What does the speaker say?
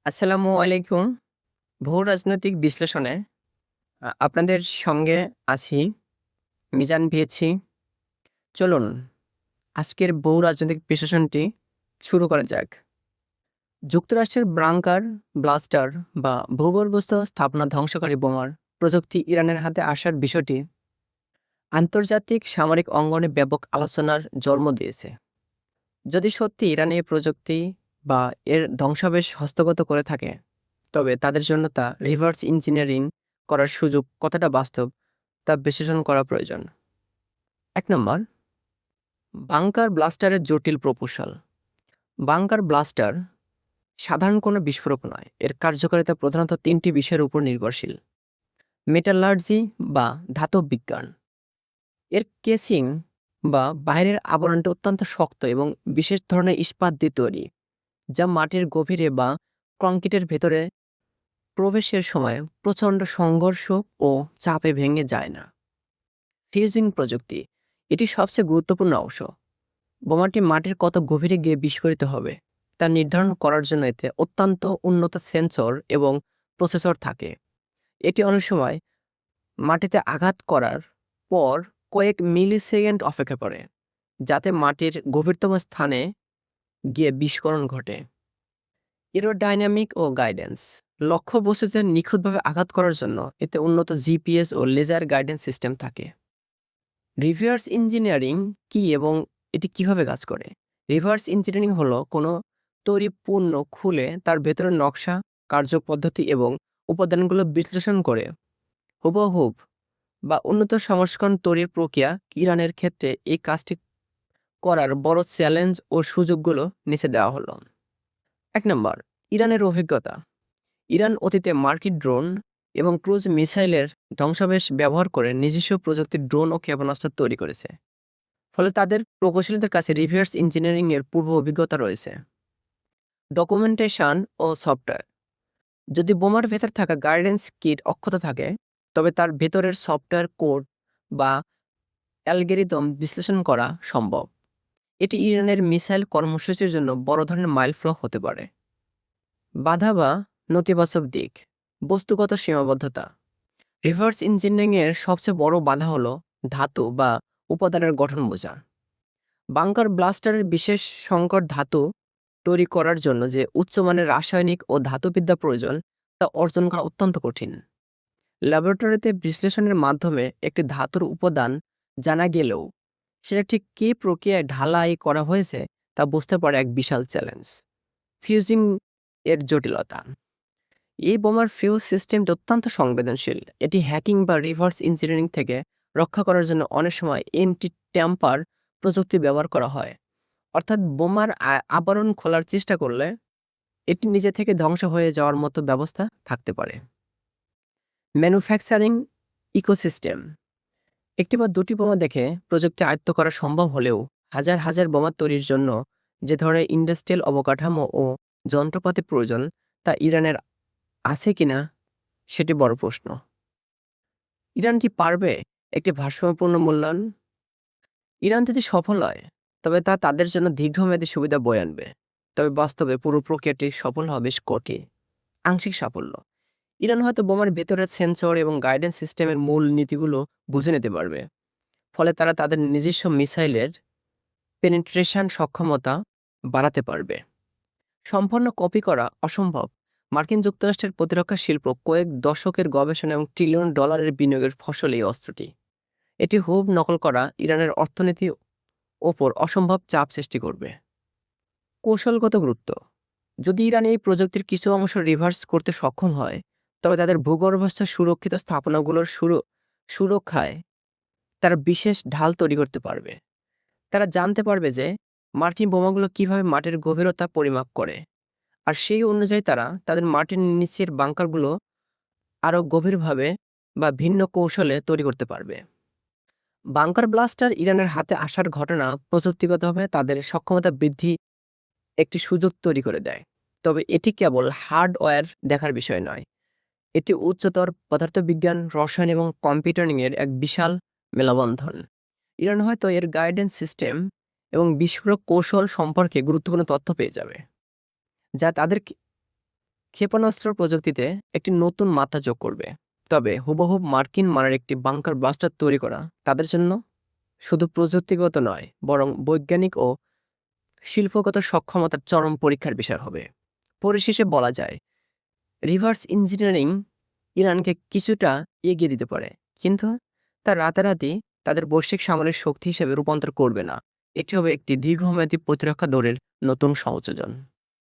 আসসালামু আলাইকুম। ভূ রাজনৈতিক বিশ্লেষণে আপনাদের সঙ্গে আছি মিজান ভিয়েছি। চলুন আজকের ভূ রাজনৈতিক বিশ্লেষণটি শুরু করা যাক। যুক্তরাষ্ট্রের বাংকার ব্লাস্টার বা ভূগর্ভস্থ স্থাপনা ধ্বংসকারী বোমার প্রযুক্তি ইরানের হাতে আসার বিষয়টি আন্তর্জাতিক সামরিক অঙ্গনে ব্যাপক আলোচনার জন্ম দিয়েছে। যদি সত্যি ইরান এই প্রযুক্তি বা এর ধ্বংসাবশেষ হস্তগত করে থাকে, তবে তাদের জন্য তা রিভার্স ইঞ্জিনিয়ারিং করার সুযোগ কতটা বাস্তব তা বিশ্লেষণ করা প্রয়োজন। ১ নম্বর, বাংকার ব্লাস্টারের জটিল প্রকৌশল। বাংকার ব্লাস্টার সাধারণ কোনো বিস্ফোরক নয়। এর কার্যকারিতা প্রধানত ৩টি বিষয়ের উপর নির্ভরশীল। মেটালার্জি বা ধাতব বিজ্ঞান। এর কেসিং বা বাইরের আবরণটা অত্যন্ত শক্ত এবং বিশেষ ধরনের ইস্পাত দিয়ে তৈরি, যা মাটির গভীরে বা কংক্রিটের ভেতরে প্রবেশের সময় প্রচণ্ড সংঘর্ষ ও চাপে ভেঙে যায় না। ফিউজিং প্রযুক্তি এটি সবচেয়ে গুরুত্বপূর্ণ অংশ। বোমাটি মাটির কত গভীরে গিয়ে বিস্ফোরিত হবে তা নির্ধারণ করার জন্য এতে অত্যন্ত উন্নত সেন্সর এবং প্রসেসর থাকে। এটি অনেক সময় মাটিতে আঘাত করার পর কয়েক মিলি সেকেন্ড অপেক্ষা করে, যাতে মাটির গভীরতম স্থানে গিয়ে বিস্ফোরণ ঘটে। এরোডাইনামিক ও গাইডেন্স লক্ষ্যবস্তুতে নিখুঁতভাবে আঘাত করার জন্য এতে উন্নত জিপিএস ও লেজার গাইডেন্স সিস্টেম থাকে। রিভার্স ইঞ্জিনিয়ারিং কি এবং এটি কিভাবে কাজ করে? রিভার্স ইঞ্জিনিয়ারিং হলো কোনো তৈরি পণ্য খুলে তার ভেতরের নকশা, কার্যপদ্ধতি এবং উপাদানগুলো বিশ্লেষণ করে হুবহুব বা উন্নত সংস্করণ তৈরির প্রক্রিয়া। ইরানের ক্ষেত্রে এই কাজটি করার বড় চ্যালেঞ্জ ও সুযোগগুলো নিচে দেওয়া হলো। ১ নম্বর, ইরানের অভিজ্ঞতা। ইরান অতীতে মার্কিন ড্রোন এবং ক্রুজ মিসাইলের ধ্বংসাবশেষ ব্যবহার করে নিজস্ব প্রযুক্তির ড্রোন ও ক্ষেপণাস্ত্র তৈরি করেছে। ফলে তাদের প্রকৌশলীদের কাছে রিভার্স ইঞ্জিনিয়ারিং এর পূর্ব অভিজ্ঞতা রয়েছে। ডকুমেন্টেশন ও সফটওয়্যার। যদি বোমার ভেতর থাকা গাইডেন্স কিট অক্ষত থাকে, তবে তার ভেতরের সফটওয়্যার কোড বা অ্যালগরিদম বিশ্লেষণ করা সম্ভব। এটি ইরানের মিসাইল কর্মসূচির জন্য বড় ধরনের মাইলফলক হতে পারে। বাধা বা নেতিবাচক দিক। বস্তুগত সীমাবদ্ধতা। রিভার্স ইঞ্জিনিয়ারিং এর সবচেয়ে বড় বাধা হলো ধাতু বা উপাদানের গঠন বোঝা। বাংকার ব্লাস্টারের বিশেষ সংকর ধাতু তৈরি করার জন্য যে উচ্চমানের রাসায়নিক ও ধাতুবিদ্যা প্রয়োজন তা অর্জন করা অত্যন্ত কঠিন। ল্যাবরেটরিতে বিশ্লেষণের মাধ্যমে একটি ধাতুর উপাদান জানা গেলেও সেটা ঠিক কী প্রক্রিয়ায় ঢালাই করা হয়েছে তা বুঝতে পারে এক বিশাল চ্যালেঞ্জ। ফিউজিং এর জটিলতা। এই বোমার ফিউজ সিস্টেমটি অত্যন্ত সংবেদনশীল। এটি হ্যাকিং বা রিভার্স ইঞ্জিনিয়ারিং থেকে রক্ষা করার জন্য অনেক সময় এন্টি ট্যাম্পার প্রযুক্তি ব্যবহার করা হয়। অর্থাৎ বোমার আবরণ খোলার চেষ্টা করলে এটি নিজে থেকে ধ্বংস হয়ে যাওয়ার মতো ব্যবস্থা থাকতে পারে। Manufacturing ecosystem. একটি বা দুটি বোমা দেখে প্রযুক্তি আয়ত্ত করা সম্ভব হলেও হাজার হাজার বোমা তৈরির জন্য যে ধরনের ইন্ডাস্ট্রিয়াল অবকাঠামো ও যন্ত্রপাতি প্রয়োজন তা ইরানের আছে কিনা সেটি বড় প্রশ্ন। ইরান কি পারবে একটি ভারসাম্যপূর্ণ মূল্যায়ন? ইরান যদি সফল হয়, তবে তা তাদের জন্য দীর্ঘমেয়াদী সুবিধা বয়ে আনবে। তবে বাস্তবে পুরো প্রক্রিয়াটি সফল হওয়া বেশ কঠিন। আংশিক সাফল্য। ইরান হয়তো বোমার ভেতরের সেন্সর এবং গাইডেন্স সিস্টেমের মূল নীতিগুলো বুঝে নিতে পারবে। ফলে তারা তাদের নিজস্ব মিসাইলের পেনিট্রেশন সক্ষমতা বাড়াতে পারবে। সম্পূর্ণ কপি করা অসম্ভব। মার্কিন যুক্তরাষ্ট্রের প্রতিরক্ষা শিল্প কয়েক দশকের গবেষণা এবং ট্রিলিয়ন ডলারের বিনিয়োগের ফসল এই অস্ত্রটি। এটি হুব নকল করা ইরানের অর্থনীতির ওপর অসম্ভব চাপ সৃষ্টি করবে। কৌশলগত গুরুত্ব। যদি ইরান এই প্রযুক্তির কিছু অংশ রিভার্স করতে সক্ষম হয়, তবে তাদের ভূগর্ভস্থ সুরক্ষিত স্থাপনাগুলোর সুরক্ষায় তারা বিশেষ ঢাল তৈরি করতে পারবে। তারা জানতে পারবে যে মার্কিন বোমাগুলো কিভাবে মাটির গভীরতা পরিমাপ করে, আর সেই অনুযায়ী তারা তাদের মাটির নিচের বাংকারগুলো আরও গভীরভাবে বা ভিন্ন কৌশলে তৈরি করতে পারবে। বাংকার ব্লাস্টার ইরানের হাতে আসার ঘটনা প্রযুক্তিগতভাবে তাদের সক্ষমতা বৃদ্ধি একটি সুযোগ তৈরি করে দেয়। তবে এটি কেবল হার্ডওয়্যার দেখার বিষয় নয়। এটি উচ্চতর পদার্থবিজ্ঞান, রসায়ন এবং কম্পিউটারিং এর এক বিশাল মেলবন্ধন। ইরান হয়তো এর গাইডেন্স সিস্টেম এবং বিস্ফোরক কৌশল সম্পর্কে গুরুত্বপূর্ণ তথ্য পেয়ে যাবে, যা তাদের ক্ষেপণাস্ত্র প্রযুক্তিতে একটি নতুন মাত্রা যোগ করবে। তবে হুবহু মার্কিন মানের একটি বাংকার ব্লাস্টার তৈরি করা তাদের জন্য শুধু প্রযুক্তিগত নয়, বরং বৈজ্ঞানিক ও শিল্পগত সক্ষমতার চরম পরীক্ষার বিষয় হবে। পরিশেষে বলা যায়, রিভার্স ইঞ্জিনিয়ারিং ইরানকে কিছুটা এগিয়ে দিতে পারে, কিন্তু তা রাতারাতি তাদের বৈশ্বিক সামরিক শক্তি হিসেবে রূপান্তর করবে না। এটি হবে একটি দীর্ঘমেয়াদী প্রতিরক্ষা দৌড়ের নতুন সংযোজন।